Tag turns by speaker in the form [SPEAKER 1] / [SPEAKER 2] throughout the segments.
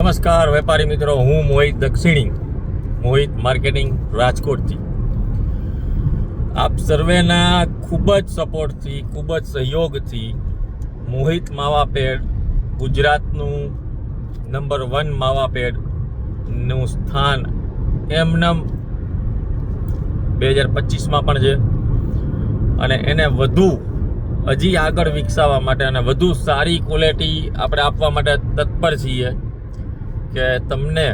[SPEAKER 1] નમસ્કાર વેપારી મિત્રો, હું મોહિત દક્ષિણી, મોહિત માર્કેટિંગ રાજકોટથી. આપ સર્વેના ખૂબ જ સપોર્ટથી, ખૂબ જ સહયોગથી મોહિત માવા પેડ ગુજરાતનું નંબર 1 માવા પેડનું સ્થાન એમનેમ 2025માં પણ છે અને એને વધુ હજી આગળ વિકસાવવા માટે અને વધુ સારી ક્વોલિટી આપણે આપવા માટે તત્પર છીએ કે તમને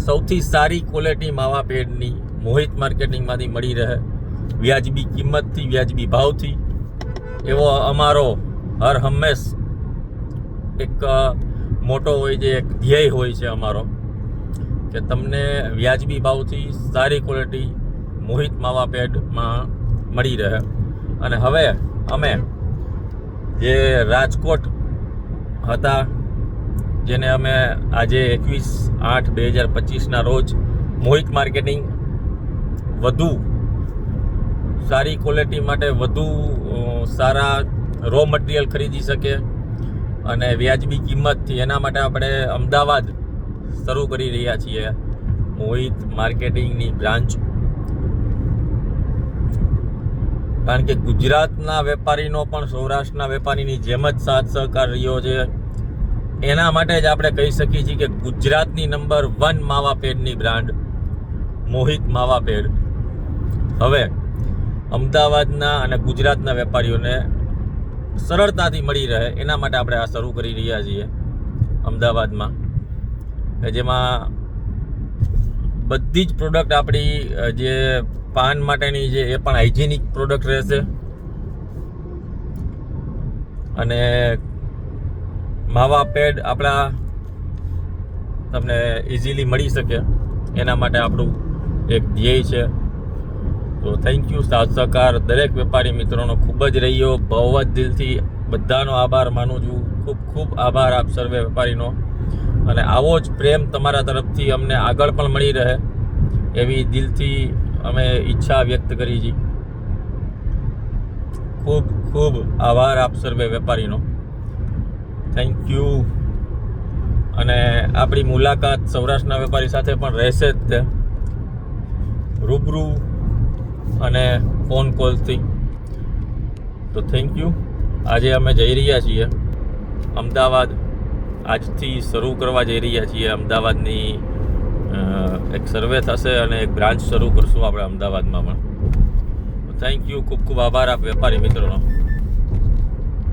[SPEAKER 1] સૌથી સારી ક્વોલિટી માવા પેડની મોહિત માર્કેટિંગમાંથી મળી રહે, વ્યાજબી કિંમતથી, વ્યાજબી ભાવથી. એવો અમારો હર હંમેશ એક મોટો હોય છે, એક ધ્યેય હોય છે અમારો કે તમને વ્યાજબી ભાવથી સારી ક્વોલિટી મોહિત માવા પેડમાં મળી રહે. અને હવે અમે જે રાજકોટ હતા, જેને અમે આજે 21/8/2025ના રોજ મોહિત માર્કેટિંગ વધુ સારી ક્વોલિટી માટે વધુ સારા રો મટીરિયલ ખરીદી શકે અને વ્યાજબી કિંમતથી, એના માટે આપણે અમદાવાદ શરૂ કરી રહ્યા છીએ મોહિત માર્કેટિંગની બ્રાન્ચ. કારણ કે ગુજરાતના વેપારીનો પણ સૌરાષ્ટ્રના વેપારીની જેમ જ સાથ સહકાર રહ્યો છે. એના માટે જ આપણે કહી શકીએ છીએ કે ગુજરાતની નંબર 1 માવા પેડની બ્રાન્ડ મોહિત માવા પેડ હવે અમદાવાદના અને ગુજરાતના વેપારીઓને સરળતાથી મળી રહે, એના માટે આપણે આ શરૂ કરી રહ્યા છીએ અમદાવાદમાં, જેમાં બધી જ પ્રોડક્ટ આપણી જે પાન માટેની છે એ પણ હાઇજેનિક પ્રોડક્ટ રહેશે અને માવા પેડ આપણા તમને ઇઝીલી મળી શકે, એના માટે આપણું એક ધ્યેય છે. તો થેન્ક યુ. સાથ સહકાર દરેક વેપારી મિત્રોનો ખૂબ જ રહ્યો, બહુ જ દિલથી બધાનો આભાર માનું છું. ખૂબ ખૂબ આભાર આપ સર્વે વેપારીનો, અને આવો જ પ્રેમ તમારા તરફથી અમને આગળ પણ મળી રહે એવી દિલથી અમે ઈચ્છા વ્યક્ત કરી છે. ખૂબ ખૂબ આભાર આપ સર્વે વેપારીનો. Thank you. અને આપણી મુલાકાત સૌરાષ્ટ્રના વેપારી સાથે પણ રહેશે જ તે, રૂબરૂ અને ફોન કોલથી. તો થેન્ક યુ. આજે અમે જઈ રહ્યા છીએ અમદાવાદ, આજથી શરૂ કરવા જઈ રહ્યા છીએ અમદાવાદની એક સર્વે થશે અને એક બ્રાન્ચ શરૂ કરશું આપણે અમદાવાદમાં પણ. Thank you. ખૂબ ખૂબ આભાર આપ વેપારી મિત્રોનો.